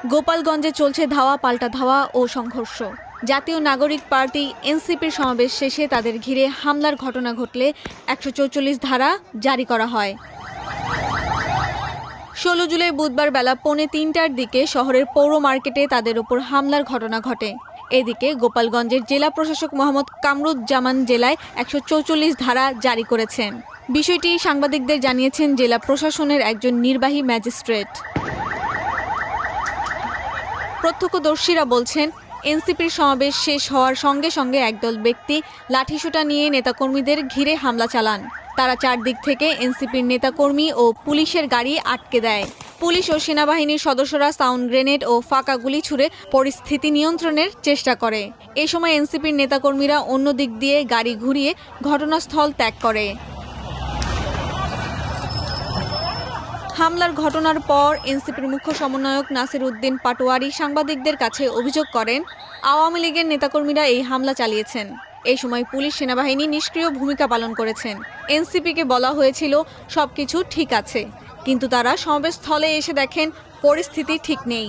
গোপালগঞ্জে চলছে ধাওয়া পাল্টা ধাওয়া ও সংঘর্ষ। জাতীয় নাগরিক পার্টি এনসিপির সমাবেশ শেষে তাদের ঘিরে হামলার ঘটনা ঘটলে ১৪৪ ধারা জারি করা হয়। ১৬ জুলাই বুধবার বেলা ২:৩০টার দিকে শহরের পৌর মার্কেটে তাদের উপর হামলার ঘটনা ঘটে। এদিকে গোপালগঞ্জের জেলা প্রশাসক মোহাম্মদ কামরুজ্জামান জেলায় ১৪৪ ধারা জারি করেছেন। বিষয়টি সাংবাদিকদের জানিয়েছেন জেলা প্রশাসনের একজন নির্বাহী ম্যাজিস্ট্রেট। প্রত্যক্ষদর্শীরা বলছেন, এনসিপির সমাবেশ শেষ হওয়ার সঙ্গে সঙ্গে একদল ব্যক্তি লাঠিসোঁটা নিয়ে নেতাকর্মীদের ঘিরে হামলা চালান। তারা চারদিক থেকে এনসিপির নেতাকর্মী ও পুলিশের গাড়ি আটকে দেয়। পুলিশ ও সেনাবাহিনীর সদস্যরা সাউন্ড গ্রেনেড ও ফাঁকা গুলি ছুড়ে পরিস্থিতি নিয়ন্ত্রণের চেষ্টা করে। এ সময় এনসিপির নেতাকর্মীরা অন্য দিক দিয়ে গাড়ি ঘুরিয়ে ঘটনাস্থল ত্যাগ করে। হামলার ঘটনার পর এনসিপির মুখ্য সমন্বয়ক নাসির উদ্দিন পাটোয়ারি সাংবাদিকদের কাছে অভিযোগ করেন, আওয়ামী লীগের নেতাকর্মীরা এই হামলা চালিয়েছেন। এই সময় পুলিশ সেনাবাহিনী নিষ্ক্রিয় ভূমিকা পালন করেছেন। এনসিপিকে বলা হয়েছিল সবকিছু ঠিক আছে, কিন্তু তারা সমাবেশস্থলে এসে দেখেন পরিস্থিতি ঠিক নেই।